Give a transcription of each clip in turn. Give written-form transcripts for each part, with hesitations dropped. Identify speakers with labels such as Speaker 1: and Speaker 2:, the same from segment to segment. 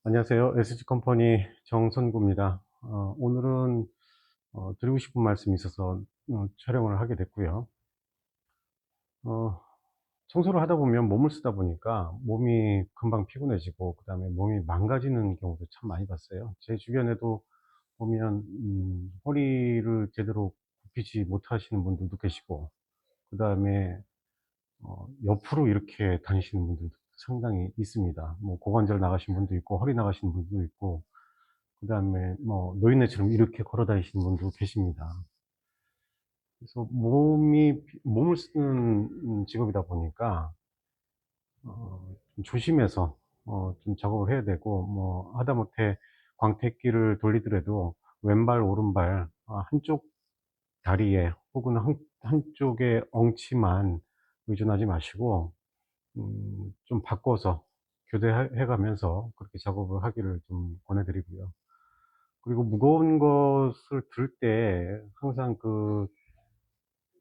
Speaker 1: 안녕하세요. SG컴퍼니 정선구입니다. 오늘은 드리고 싶은 말씀이 있어서 촬영을 하게 됐고요. 어, 청소를 하다 보면 몸을 쓰다 보니까 몸이 금방 피곤해지고 그 다음에 몸이 망가지는 경우도 참 많이 봤어요. 제 주변에도 보면 허리를 제대로 굽히지 못하시는 분들도 계시고 그 다음에 옆으로 이렇게 다니시는 분들도 상당히 있습니다. 뭐 고관절 나가신 분도 있고 허리 나가신 분도 있고 그다음에 뭐 노인네처럼 이렇게 걸어 다니시는 분도 계십니다. 그래서 몸을 쓰는 직업이다 보니까 좀 조심해서 좀 작업을 해야 되고, 뭐 하다못해 광택기를 돌리더라도 왼발 오른발 한쪽 다리에 혹은 한쪽의 엉치만 의존하지 마시고 좀 바꿔서 교대해 가면서 그렇게 작업을 하기를 좀 권해 드리고요. 그리고 무거운 것을 들 때 항상 그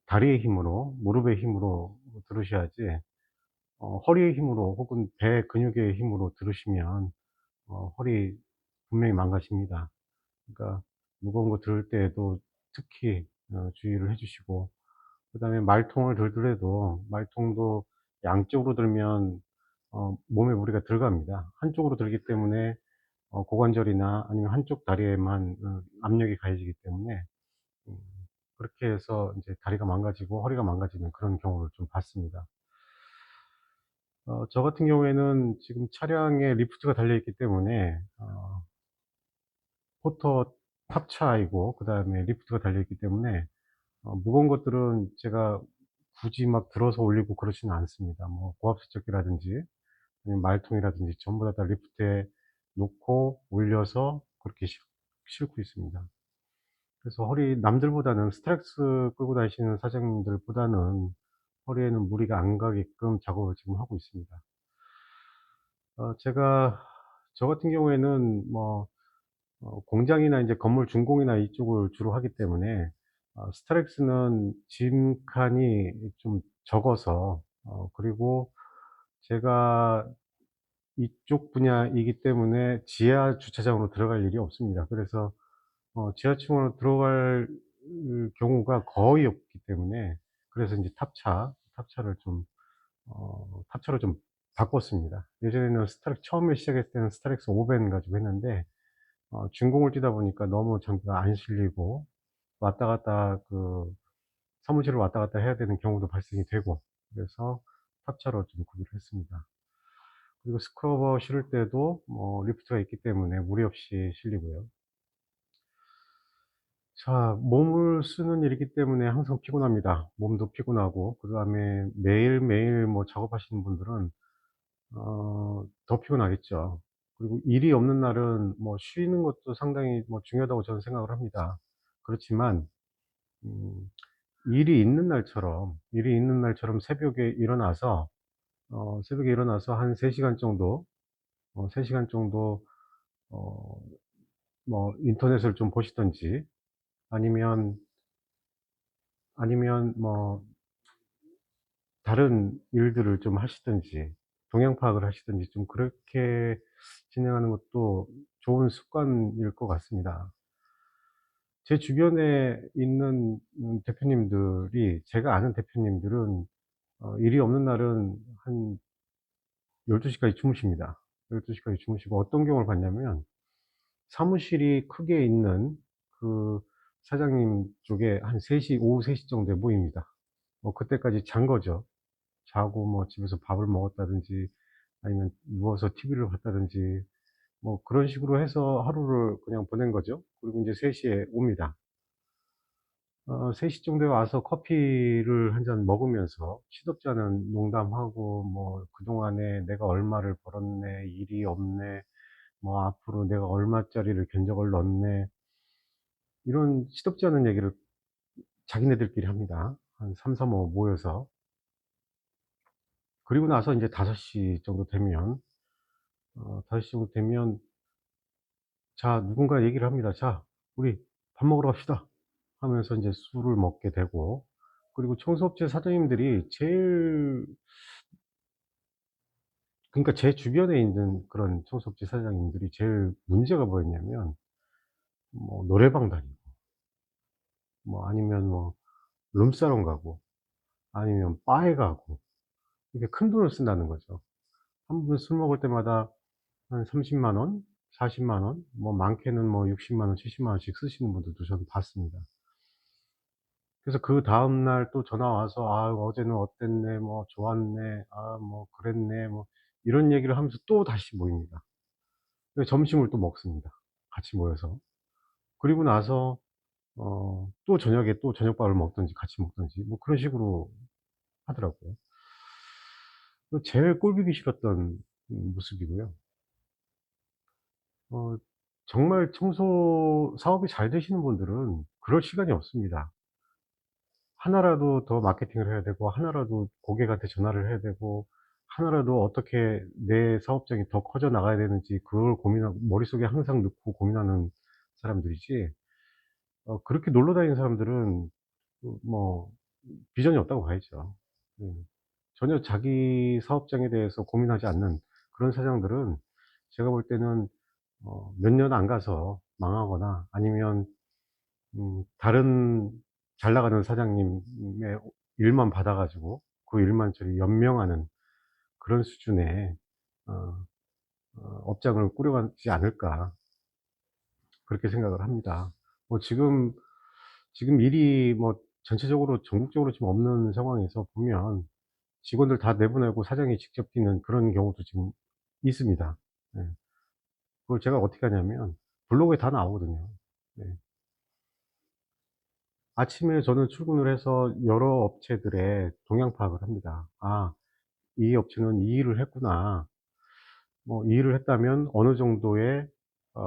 Speaker 1: 다리의 힘으로, 무릎의 힘으로 들으셔야지, 허리의 힘으로 혹은 배 근육의 힘으로 들으시면 허리 분명히 망가집니다. 그러니까 무거운 거 들 때에도 특히 주의를 해 주시고, 그다음에 말통을 들더라도 말통도 양쪽으로 들면 몸에 무리가 들어갑니다. 한쪽으로 들기 때문에 고관절이나 아니면 한쪽 다리에만 압력이 가해지기 때문에 음 그렇게 해서 인제 다리가 망가지고 허리가 망가지는 그런 경우를 좀 봤습니다. 저 같은 경우에는 지금 차량에 리프트가 달려 있기 때문에 포터 탑차이고 그다음에 리프트가 달려 있기 때문에 무거운 것들은 제가 굳이 막 들어서 올리고 그러지는 않습니다. 뭐 고압 세척기라든지 아니면 말통이라든지 전부 다 리프트에 놓고 올려서 그렇게 싣고 있습니다. 그래서 남들보다는 스트렉스 끌고 다니시는 사장님들보다는 허리에는 무리가 안 가게끔 작업을 지금 하고 있습니다. 제가 저 같은 경우에는 뭐 공장이나 인제 건물 준공이나 이쪽을 주로 하기 때문에 스트렉스는 짐칸이 좀 적어서 그리고 제가 이쪽 분야이기 때문에 지하 주차장으로 들어갈 일이 없습니다. 그래서 지하층으로 들어갈 경우가 거의 없기 때문에, 그래서 인제 탑차를 좀 탑차로 좀 바꿨습니다. 예전에는 처음에 시작했을 때는 스타렉스 오벤 가지고 했는데 준공을 뛰다 보니까 너무 장비가 안 실리고 왔다 갔다 사무실을 왔다 갔다 해야 되는 경우도 발생이 되고, 그래서 탑차로 좀 구비를 했습니다. 그리고 스크러버 실을 때도 뭐 리프트가 있기 때문에 무리 없이 실리고요. 자, 몸을 쓰는 일이기 때문에 항상 피곤합니다. 몸도 피곤하고, 그다음에 매일매일 뭐 작업하시는 분들은 더 피곤하겠죠. 그리고 일이 없는 날은 뭐 쉬는 것도 상당히 뭐 중요하다고 저는 생각을 합니다. 그렇지만 음 일이 있는 날처럼 새벽에 일어나서 한 3 시간 정도 3 시간 정도 어 뭐 인터넷을 좀 보시든지 아니면 뭐 다른 일들을 좀 하시든지 동향 파악을 하시든지 좀 그렇게 진행하는 것도 좋은 습관일 것 같습니다. 제 주변에 있는 대표님들이, 제가 아는 대표님들은 일이 없는 날은 한 12 시까지 주무십니다. 12 시까지 주무시고, 어떤 경우를 봤냐면 사무실이 크게 있는 그 사장님 쪽에 한 3시 오후 3시 정도에 모입니다. 뭐 그때까지 잔 거죠. 자고 뭐 집에서 밥을 먹었다든지 아니면 누워서 TV를 봤다든지 뭐 그런 식으로 해서 하루를 그냥 보낸 거죠. 그리고 인제 3 시에 옵니다. 3시 정도에 와서 커피를 한 잔 먹으면서 시덥지 않은 농담하고, 뭐 "그동안에 내가 얼마를 벌었네. 일이 없네. 뭐 앞으로 내가 얼마짜리를 견적을 넣네." 이런 시덥지 않은 얘기를 자기네들끼리 합니다. 한 3-4-5 모여서. 그리고 나서 인제 5시 정도 되면 5시 정도 되면 자, 누군가 얘기를 합니다. "자, 우리 밥 먹으러 갑시다." 하면서 인제 술을 먹게 되고, 그리고 청소업체 사장님들이 제일 그러니까 제 주변에 있는 그런 청소업체 사장님들이 제일 문제가 뭐였냐면 뭐 노래방 다니고 뭐 아니면 뭐 룸사롱 가고 아니면 바에 가고 이렇게 큰돈을 쓴다는 거죠. 한 번 술 먹을 때마다 한 30만 원, 40만 원, 뭐 많게는 뭐 60만 원, 70만 원씩 쓰시는 분들도 저는 봤습니다. 그래서 그다음 날 또 전화 와서 "아 어제는 어땠네." 뭐 "좋았네." "아 뭐 그랬네." 뭐 이런 얘기를 하면서 또다시 모입니다. 그래서 점심을 또 먹습니다, 같이 모여서. 그리고 나서 또 저녁에 또 저녁밥을 먹든지 같이 먹든지 뭐 그런 식으로 하더라고요. 그 제일 꼴보기 싫었던 모습이고요. 어 정말 청소 사업이 잘 되시는 분들은 그럴 시간이 없습니다. 하나라도 더 마케팅을 해야 되고 하나라도 고객한테 전화를 해야 되고 하나라도 어떻게 내 사업장이 더 커져 나가야 되는지 그걸 고민하고 머릿속에 항상 넣고 고민하는 사람들이지, 그렇게 놀러 다니는 사람들은 뭐 비전이 없다고 봐야죠. 음. 전혀 자기 사업장에 대해서 고민하지 않는 그런 사장들은 제가 볼 때는 몇 년 안 가서 망하거나 아니면 다른 잘 나가는 사장님의 일만 받아 가지고 그 일만 저리 연명하는 그런 수준의 어 업장을 꾸려가지 않을까 그렇게 생각을 합니다. 뭐 지금 일이 뭐 전체적으로 전국적으로 지금 없는 상황에서 보면 직원들 다 내보내고 사장이 직접 뛰는 그런 경우도 지금 있습니다. 예. 그걸 제가 어떻게 하냐면 블로그에 다 나오거든요. 네. 아침에 저는 출근을 해서 여러 업체들의 동향 파악을 합니다. '아 이 업체는 이 일을 했구나.' 뭐 이 일을 했다면 어느 정도의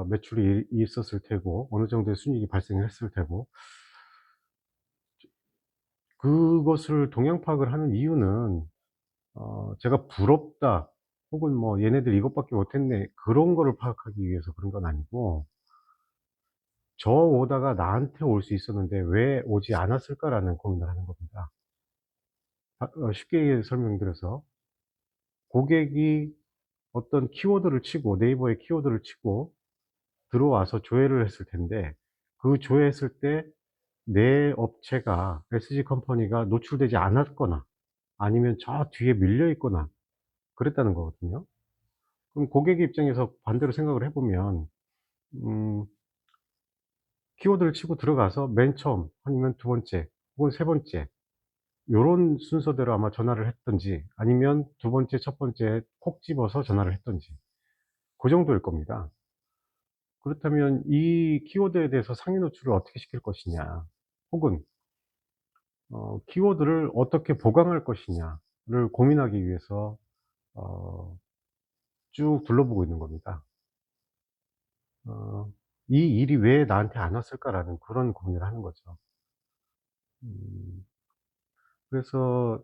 Speaker 1: 매출이 있었을 테고 어느 정도의 순이익이 발생을 했을 테고, 그것을 동향 파악을 하는 이유는 제가 '부럽다.' 혹은 뭐 '얘네들 이것밖에 못했네.' 그런 거를 파악하기 위해서 그런 건 아니고 '저 오다가 나한테 올 수 있었는데 왜 오지 않았을까.'라는 고민을 하는 겁니다. 쉽게 설명드려서 고객이 어떤 키워드를 치고 네이버에 키워드를 치고 들어와서 조회를 했을 텐데 그 조회했을 때 내 업체가 SG 컴퍼니가 노출되지 않았거나 아니면 저 뒤에 밀려 있거나 그랬다는 거거든요. 그럼 고객의 입장에서 반대로 생각을 해 보면 음 키워드를 치고 들어가서 맨 처음 아니면 두 번째 혹은 세 번째 요런 순서대로 아마 전화를 했든지 아니면 두 번째 첫 번째 콕 집어서 전화를 했든지 그 정도일 겁니다. 그렇다면 이 키워드에 대해서 상위 노출을 어떻게 시킬 것이냐, 혹은 키워드를 어떻게 보강할 것이냐를 고민하기 위해서 어 쭉 둘러보고 있는 겁니다. 어 '이 일이 왜 나한테 안 왔을까.'라는 그런 고민을 하는 거죠. 음 그래서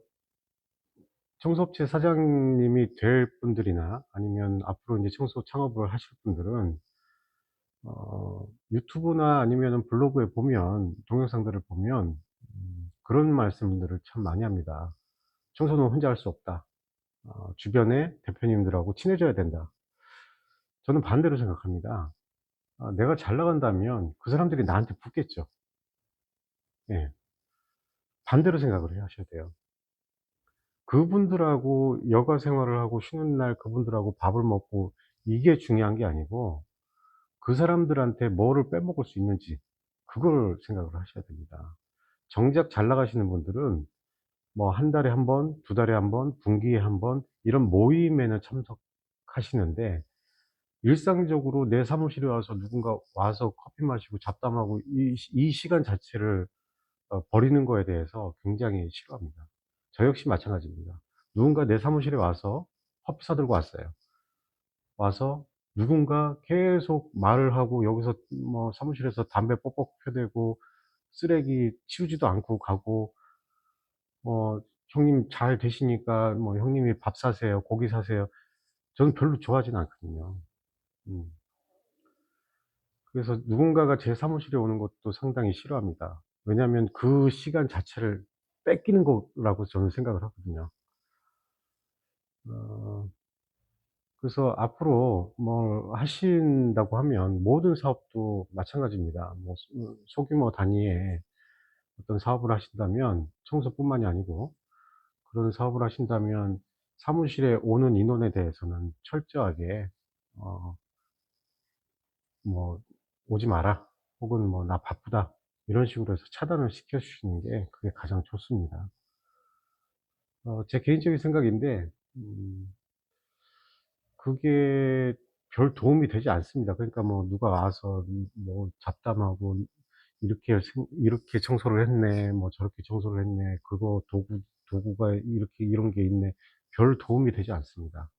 Speaker 1: 청소업체 사장님이 될 분들이나 아니면 앞으로 인제 청소 창업을 하실 분들은 유튜브나 아니면은 블로그에 보면 동영상들을 보면 그런 말씀들을 참 많이 합니다. "청소는 혼자 할 수 없다. 주변의 대표님들하고 친해져야 된다." 저는 반대로 생각합니다. 내가 잘 나간다면 그 사람들이 나한테 붙겠죠. 예. 반대로 생각을 해 하셔야 돼요. 그분들하고 여가 생활을 하고 쉬는 날 그분들하고 밥을 먹고 이게 중요한 게 아니고 그 사람들한테 뭐를 빼먹을 수 있는지 그걸 생각을 하셔야 됩니다. 정작 잘 나가시는 분들은 뭐 한 달에 한 번, 두 달에 한 번, 분기에 한 번 이런 모임에는 참석하시는데 일상적으로 내 사무실에 와서 누군가 와서 커피 마시고 잡담하고 이 시간 자체를 버리는 거에 대해서 굉장히 싫어합니다. 저 역시 마찬가지입니다. 누군가 내 사무실에 와서 커피 사 들고 왔어요. 와서 누군가 계속 말을 하고 여기서 뭐 사무실에서 담배 뻑뻑 펴대고 쓰레기 치우지도 않고 가고 "형님 잘 되시니까 뭐 형님이 밥 사세요. 고기 사세요." 저는 별로 좋아하지는 않거든요. 음. 그래서 누군가가 제 사무실에 오는 것도 상당히 싫어합니다. 왜냐하면 그 시간 자체를 뺏기는 거라고 저는 생각을 하거든요. 어 그래서 앞으로 뭘 하신다고 하면 모든 사업도 마찬가지입니다. 뭐 소규모 단위의 어떤 사업을 하신다면 청소뿐만이 아니고 그런 사업을 하신다면 사무실에 오는 인원에 대해서는 철저하게 어 뭐 "오지 마라." 혹은 뭐 "나 바쁘다." 이런 식으로 해서 차단을 시켜 주시는 게 그게 가장 좋습니다. 제 개인적인 생각인데 그게 별 도움이 되지 않습니다. 그러니까 뭐 누가 와서 뭐 잡담하고 "이렇게 청소를 했네." 뭐 "저렇게 청소를 했네." "그거 도구가 이렇게 이런 게 있네." 별 도움이 되지 않습니다.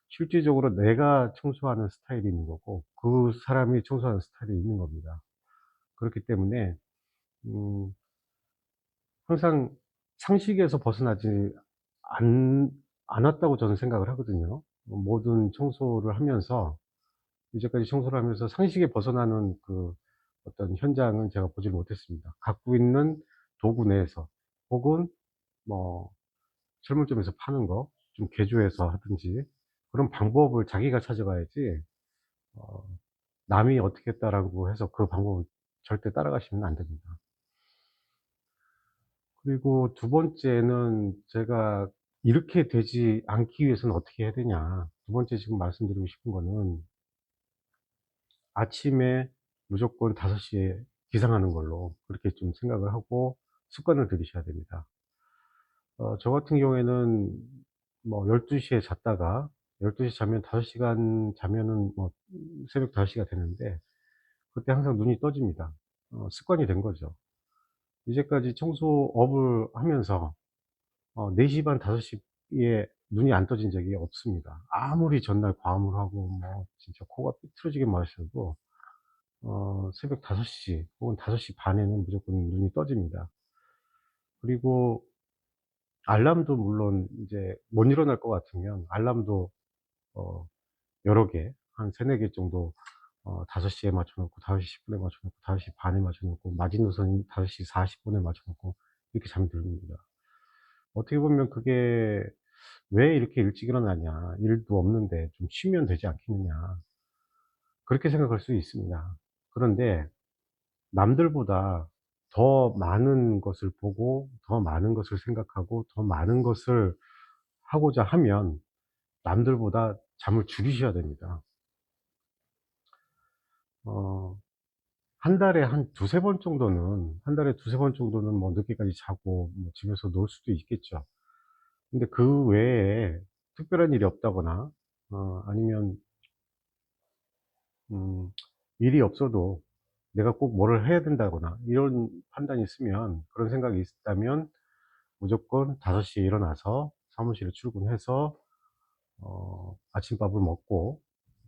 Speaker 1: 실질적으로 내가 청소하는 스타일이 있는 거고 그 사람이 청소하는 스타일이 있는 겁니다. 그렇기 때문에 음 항상 상식에서 벗어나지 않 않았다고 저는 생각을 하거든요. 모든 청소를 하면서 이제까지 청소를 하면서 상식에 벗어나는 그 어떤 현장은 제가 보질 못했습니다. 갖고 있는 도구 내에서 혹은 뭐 철물점에서 파는 거 좀 개조해서 하든지 그런 방법을 자기가 찾아가야지 어 남이 어떻게 했다라고 해서 그 방법을 절대 따라가시면 안 됩니다. 그리고 두 번째는 제가 이렇게 되지 않기 위해서는 어떻게 해야 되냐. 두 번째 지금 말씀드리고 싶은 거는 아침에 무조건 5 시에 기상하는 걸로 그렇게 좀 생각을 하고 습관을 들이셔야 됩니다. 저 같은 경우에는 뭐 12 시에 잤다가 12 시에 자면 5 시간 자면은 뭐 새벽 5 시가 되는데 그때 항상 눈이 떠집니다. 습관이 된 거죠. 이제까지 청소업을 하면서 4 시 반 5 시에 눈이 안 떠진 적이 없습니다. 아무리 전날 과음을 하고 뭐 진짜 코가 삐뚤어지게 마셔도 새벽 5시 혹은 5시 반에는 무조건 눈이 떠집니다. 그리고 알람도 물론 인제 못 일어날 것 같으면 알람도 어 여러 개 한 3-4개 정도 5 시에 맞춰 놓고 5시 10 분에 맞춰 놓고 5시 반에 맞춰 놓고 마지노선이 5시 40 분에 맞춰 놓고 이렇게 잠듭니다. 어떻게 보면 그게 '왜 이렇게 일찍 일어나냐. 일도 없는데 좀 쉬면 되지 않겠느냐.' 그렇게 생각할 수 있습니다. 그런데 남들보다 더 많은 것을 보고 더 많은 것을 생각하고 더 많은 것을 하고자 하면 남들보다 잠을 줄이셔야 됩니다. 어 한 달에 한 두세 번 정도는 한 달에 두세 번 정도는 뭐 늦게까지 자고 뭐 집에서 놀 수도 있겠죠. 근데 그 외에 특별한 일이 없다거나 아니면 음 일이 없어도 내가 꼭 뭐를 해야 된다거나 이런 판단이 있으면 그런 생각이 있다면 무조건 5 시에 일어나서 사무실에 출근해서 아침밥을 먹고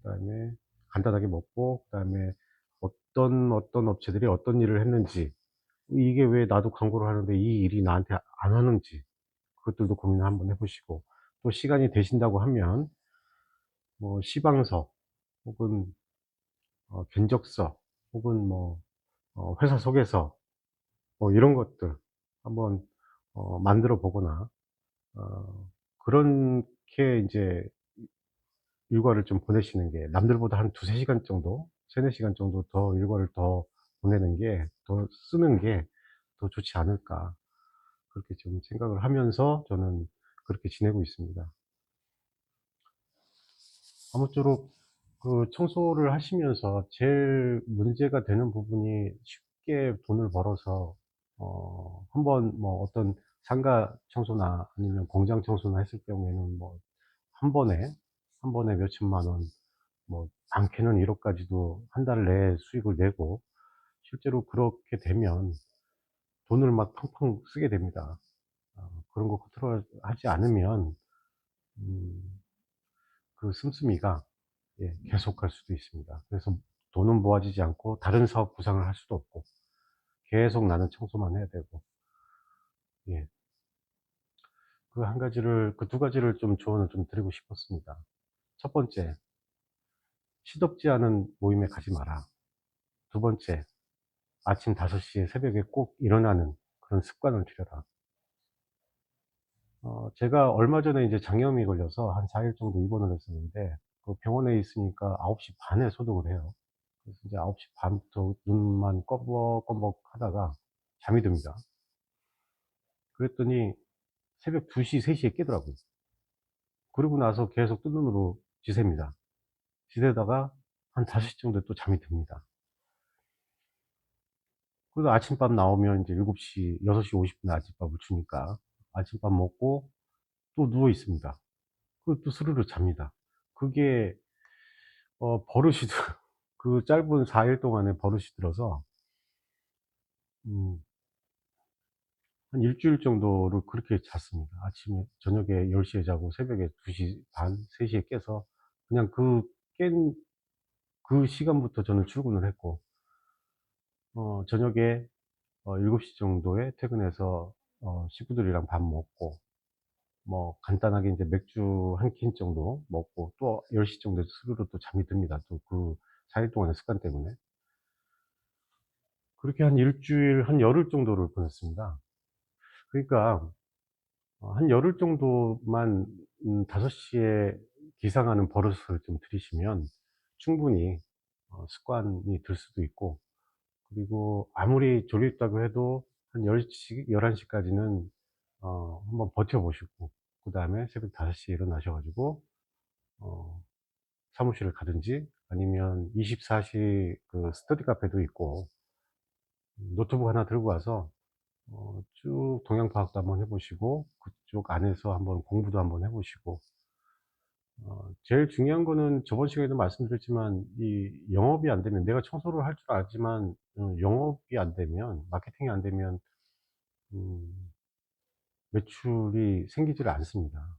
Speaker 1: 그다음에 간단하게 먹고 그다음에 어떤 업체들이 어떤 일을 했는지 이게 왜 나도 광고를 하는데 이 일이 나한테 안 하는지 그것들도 고민을 한번 해 보시고 또 시간이 되신다고 하면 뭐 시방서 혹은 견적서 혹은 뭐 회사 소개서 뭐 이런 것들 한번 만들어 보거나 그렇게 인제 일과를 좀 보내시는 게 남들보다 한 2-3 시간 정도 3-4 시간 정도 더 일과를 더 보내는 게 더 쓰는 게 더 좋지 않을까 그렇게 좀 생각을 하면서 저는 그렇게 지내고 있습니다. 아무쪼록 그 청소를 하시면서 제일 문제가 되는 부분이 쉽게 돈을 벌어서 한번 뭐 어떤 상가 청소나 아니면 공장 청소나 했을 경우에는 뭐 한 번에, 한 번에 몇천만 원 뭐 많게는 1 억까지도 한 달 내에 수익을 내고 실제로 그렇게 되면 돈을 막 펑펑 쓰게 됩니다. 그런 거 컨트롤 하지 않으면 음 그 씀씀이가 계속갈 수도 있습니다. 그래서 돈은 모아지지 않고 다른 사업 구상을 할 수도 없고 계속 나는 청소만 해야 되고 예. 그 한 가지를 그 두 가지를 좀 조언을 좀 드리고 싶었습니다. 첫 번째, 시덥지 않은 모임에 가지 마라. 두 번째, 아침 5 시에 새벽에 꼭 일어나는 그런 습관을 들여라. 제가 얼마 전에 이제 장염이 걸려서 한 4일 정도 입원을 했었는데 그 병원에 있으니까 9시 반에 소독을 해요. 그래서 이제 9시 반부터 눈만 꺼벅꺼벅 하다가 잠이 듭니다. 그랬더니 새벽 2시, 3시에 깨더라고요. 그러고 나서 계속 뜬 눈으로 지새입니다. 지새다가 한 5시 정도에 또 잠이 듭니다. 그래서 아침밥 나오면 이제 7시, 6시 50분에 아침밥을 주니까 아침밥 먹고 또 누워 있습니다. 그리고 또 스르르 잡니다. 그게 버릇이 그 짧은 4일 동안에 버릇이 들어서 음 한 일주일 정도를 그렇게 잤습니다. 아침에 저녁에 10시에 자고 새벽에 2시 반, 3시에 깨서 그냥 깬 그 시간부터 저는 출근을 했고 저녁에 7시 정도에 퇴근해서 식구들이랑 밥 먹고 뭐 간단하게 인제 맥주 한 캔 정도 먹고 또 10시 정도에 스르르 또 잠이 듭니다. 또 그 4일 동안의 습관 때문에. 그렇게 한 일주일, 한 열흘 정도를 보냈습니다. 그러니까 한 열흘 정도만 5시에 기상하는 버릇을 좀 들이시면 충분히 습관이 들 수도 있고, 그리고 아무리 졸립다고 해도 한 10시, 11시 까지는 한번 버텨 보시고 그다음에 새벽 5시에 일어나셔 가지고 어 사무실을 가든지 아니면 24시 그 스터디 카페도 있고 노트북 하나 들고 와서 쭉 동향 파악도 한번 해 보시고 그쪽 안에서 한번 공부도 한번 해 보시고 제일 중요한 거는 저번 시간에도 말씀드렸지만 이 영업이 안 되면, 내가 청소를 할 줄 알지만 영업이 안 되면, 마케팅이 안 되면 음 매출이 생기지를 않습니다.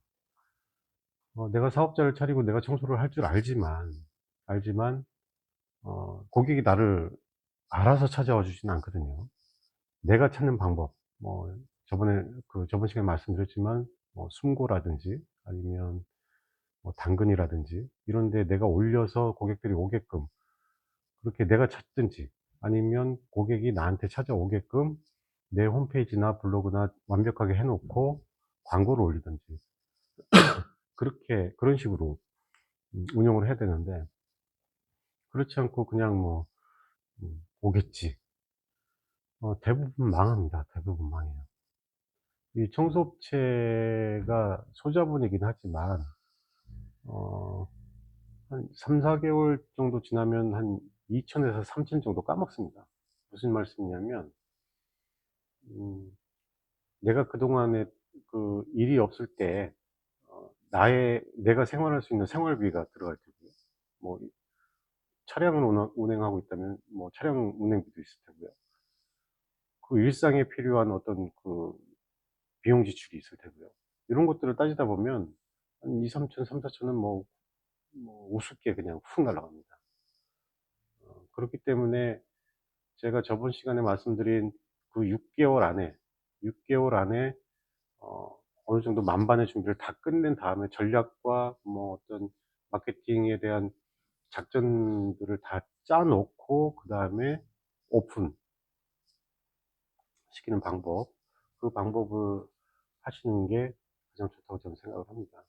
Speaker 1: 내가 사업자를 차리고 내가 청소를 할 줄 알지만 고객이 나를 알아서 찾아와 주지는 않거든요. 내가 찾는 방법, 뭐 저번 시간에 말씀드렸지만 숨고라든지 아니면 뭐 당근이라든지 이런 데 내가 올려서 고객들이 오게끔 그렇게 내가 찾든지, 아니면 고객이 나한테 찾아오게끔 내 홈페이지나 블로그나 완벽하게 해 놓고 광고를 올리든지 그런 식으로 운영을 해야 되는데, 그렇지 않고 그냥 뭐 오겠지. 대부분 망합니다. 대부분 망해요. 이 청소업체가 소자본이긴 하지만 어 한 3-4 개월 정도 지나면 한 2천에서 3천 정도 까먹습니다. 무슨 말씀이냐면 음 내가 그동안에 그 일이 없을 때 내가 생활할 수 있는 생활비가 들어갈 테고요. 뭐 차량을 운행하고 있다면 뭐 차량 운행비도 있을 테고요. 그 일상에 필요한 어떤 그 비용 지출이 있을 테고요. 이런 것들을 따지다 보면 한 2-3천, 3-4천은 우습게 그냥 훅 날아갑니다. 그렇기 때문에 제가 저번 시간에 말씀드린 그 6개월 안에 어느 정도 만반의 준비를 다 끝낸 다음에 전략과 뭐 어떤 마케팅에 대한 작전들을 다 짜 놓고 그다음에 오픈시키는 방법, 그 방법을 하시는 게 가장 좋다고 저는 생각을 합니다.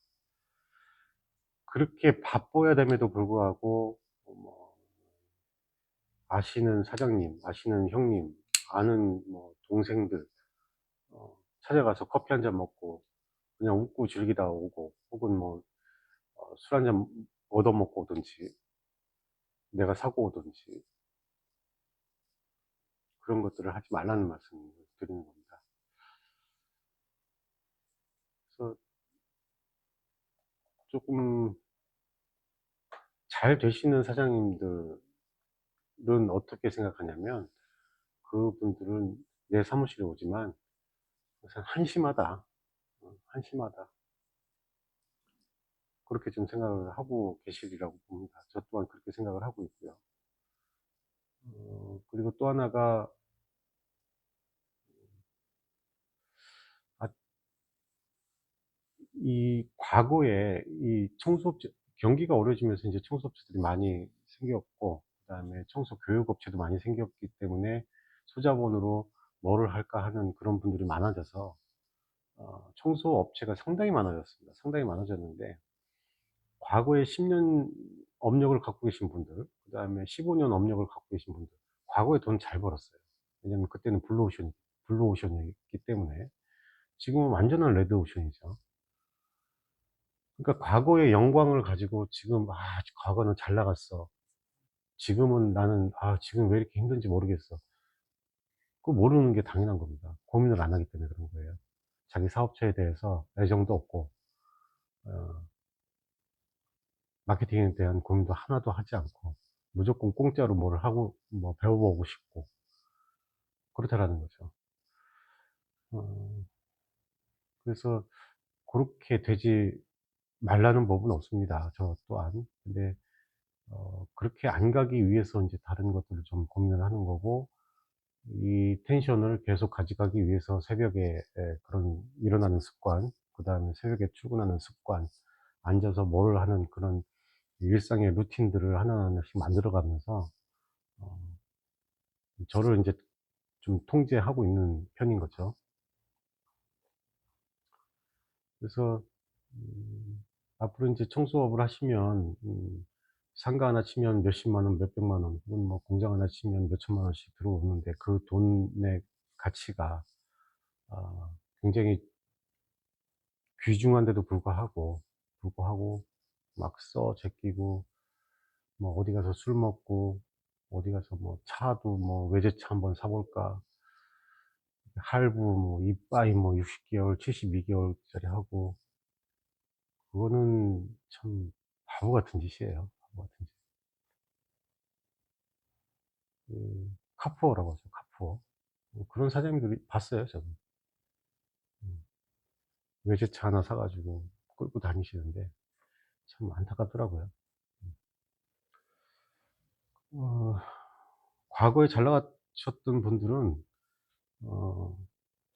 Speaker 1: 그렇게 바빠야 됨에도 불구하고 뭐 아시는 사장님, 아시는 형님, 아는 뭐 동생들 찾아가서 커피 한 잔 먹고 그냥 웃고 즐기다 오고, 혹은 뭐 술 한 잔 얻어 먹고 오든지 내가 사고 오든지 그런 것들을 하지 말라는 말씀을 드리는 겁니다. 그래서 조금 잘 되시는 사장님들은 어떻게 생각하냐면, 그분들은 내 사무실에 오지만 항상 한심하다, 한심하다, 그렇게 좀 생각을 하고 계시리라고 봅니다. 저 또한 그렇게 생각을 하고 있고요. 그리고 또 하나가 아 이 과거에 이 청소업체 경기가 어려지면서 인제 청소업체들이 많이 생겼고, 그다음에 청소 교육업체도 많이 생겼기 때문에 소자본으로 '뭐를 할까.' 하는 그런 분들이 많아져서 청소업체가 상당히 많아졌습니다. 상당히 많아졌는데 과거에 10년 업력을 갖고 계신 분들, 그다음에 15년 업력을 갖고 계신 분들, 과거에 돈 잘 벌었어요. 왜냐면 그때는 블루오션이었기 때문에. 지금은 완전한 레드오션이죠. 그러니까 과거의 영광을 가지고 지금 '아 과거는 잘 나갔어. 지금은 나는 지금 왜 이렇게 힘든지 모르겠어.' 그거 모르는 게 당연한 겁니다. 고민을 안 하기 때문에 그런 거예요. 자기 사업체에 대해서 애정도 없고 어 마케팅에 대한 고민도 하나도 하지 않고 무조건 공짜로 뭐를 하고 뭐 배워보고 싶고 그렇다라는 거죠. 어 그래서 고렇게 되지 말라는 법은 없습니다, 저 또한. 근데 그렇게 안 가기 위해서 인제 다른 것들을 좀 고민을 하는 거고, 이 텐션을 계속 가져가기 위해서 새벽에 그런 일어나는 습관, 그다음에 새벽에 출근하는 습관, 앉아서 뭘 하는 그런 일상의 루틴들을 하나하나씩 만들어 가면서 어 저를 인제 좀 통제하고 있는 편인 거죠. 그래서 앞으로 인제 청소업을 하시면 상가 하나 치면 몇십만 원, 몇백만 원, 혹은 뭐 공장 하나 치면 몇천만 원씩 들어오는데, 그 돈의 가치가 굉장히 귀중한데도 불구하고 막 써 제끼고, 뭐 어디 가서 술 먹고, 어디 가서 뭐 차도 뭐 '외제차 한번 사 볼까.' 할부 뭐 이빠이 뭐 60 개월, 72 개월짜리 하고, 그거는 참 바보 같은 짓이에요. 바보 같은 짓. 카푸어라고 하죠, 카푸어. 그런 사장님들이 봤어요, 저는. 음 외제차 하나 사 가지고 끌고 다니시는데 참 안타깝더라고요. 음. 어 과거에 잘 나가셨던 분들은 어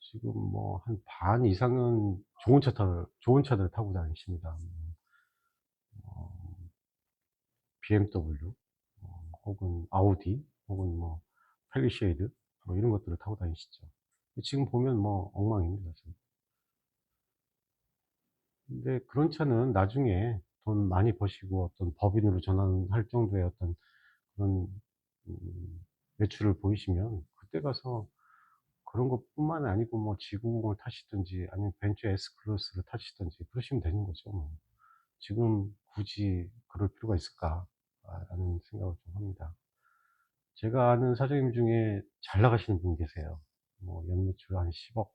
Speaker 1: 지금 뭐 한 반 이상은 좋은 차들을 타고 다니십니다. 어 BMW, 혹은 아우디, 혹은 뭐 팰리쉐이드, 뭐 이런 것들을 타고 다니시죠. 지금 보면 뭐 엉망입니다, 지금. 근데 그런 차는 나중에 돈 많이 버시고 어떤 법인으로 전환할 정도의 어떤 그런 매출을 보이시면 그때 가서 그런 것뿐만 아니고 뭐 G90을 타시든지 아니면 벤츠 S클래스를 타시든지 그러시면 되는 거죠, 뭐. 지금 굳이 그럴 필요가 있을까? 라는 생각을 좀 합니다. 제가 아는 사장님 중에 잘 나가시는 분 계세요. 뭐 연매출 한 10억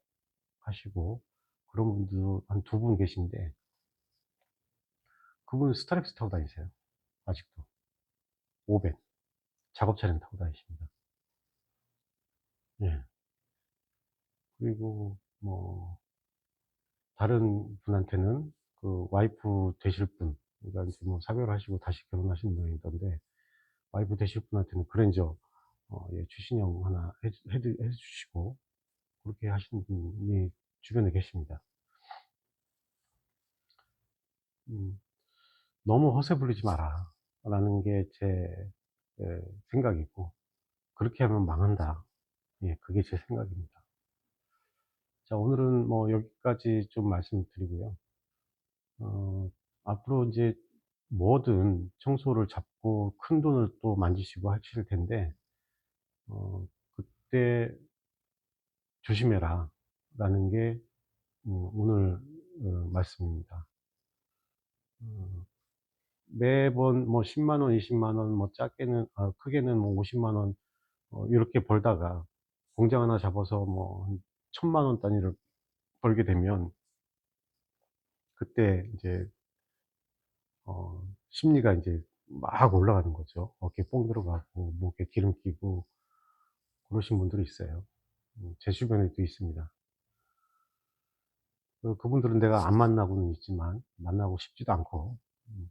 Speaker 1: 하시고, 그런 분도 한 두 분 계신데, 그분은 스타렉스 타고 다니세요, 아직도. 500 작업 차량 타고 다니십니다. 예. 그리고 뭐 다른 분한테는 그 와이프 되실 분, 그러니까 인제 뭐 사별하시고 다시 결혼하신 분이던데, 와이프 되실 분한테는 그랜저 추신형 하나 해 주시고, 그렇게 하시는 분이 주변에 계십니다. 음 '너무 허세 부리지 마라.'라는 게 제 생각이고, '그렇게 하면 망한다.' 그게 제 생각입니다. 자, 오늘은 뭐 여기까지 좀 말씀드리고요. 어 앞으로 인제 뭐든 청소를 잡고 큰돈을 또 만지시고 하실 텐데, 그때 "조심해라."라는 게 오늘 말씀입니다. 어 매번 뭐 10만 원, 20만 원, 뭐 작게는 크게는 뭐 50만 원 요렇게 벌다가 공장 하나 잡아서 뭐 한 1,000만 원 단위를 벌게 되면, 그때 인제 심리가 인제 막 올라가는 거죠. 어깨에 뽕 들어가고 목에 기름 끼고 그러신 분들이 있어요. 제 주변에도 있습니다. 그분들은 내가 안 만나고는 있지만 만나고 싶지도 않고, 음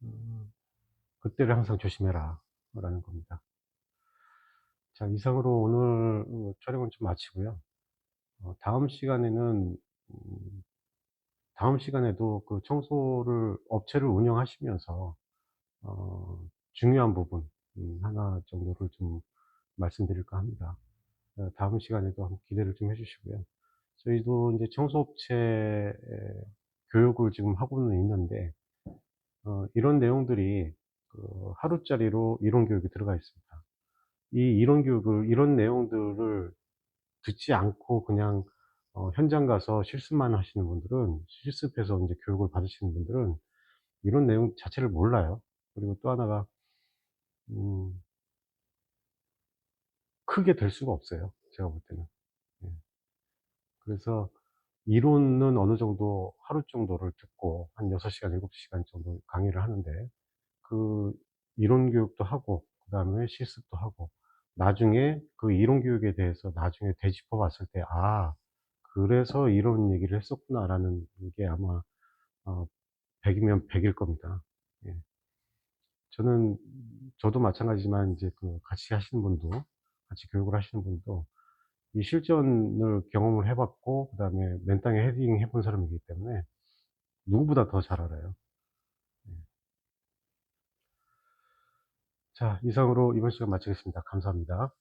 Speaker 1: 음 '그때를 항상 조심해라.' 라는 겁니다. 자, 이상으로 오늘 촬영은 좀 마치고요. 다음 시간에는 다음 시간에도 그 청소를 업체를 운영하시면서 중요한 부분 하나 정도를 좀 말씀드릴까 합니다. 다음 시간에도 한번 기대를 좀 해 주시고요. 저희도 인제 청소업체에 교육을 지금 하고는 있는데, 이런 내용들이 하루짜리로 이론 교육이 들어가 있습니다. 이 이런 내용들을 듣지 않고 그냥 현장 가서 실습만 하시는 분들은, 실습해서 인제 교육을 받으시는 분들은 이런 내용 자체를 몰라요. 그리고 또 하나가 음 크게 될 수가 없어요, 제가 볼 때는. 예. 그래서 이론은 어느 정도 하루 정도를 듣고 한 6 시간, 7 시간 정도 강의를 하는데, 그 이론 교육도 하고 그다음에 실습도 하고, 나중에 그 이론 교육에 대해서 나중에 되짚어 봤을 때 '아, 그래서 이런 얘기를 했었구나.'라는 게 아마 어 100 이면 100일 겁니다. 예. 저는 저도 마찬가지지만 인제 같이 하시는 분도, 같이 교육을 하시는 분도 이 실전을 경험을 해 봤고 그다음에 맨땅에 헤딩 해본 사람이기 때문에 누구보다 더 잘 알아요. 예. 자, 이상으로 이번 시간 마치겠습니다. 감사합니다.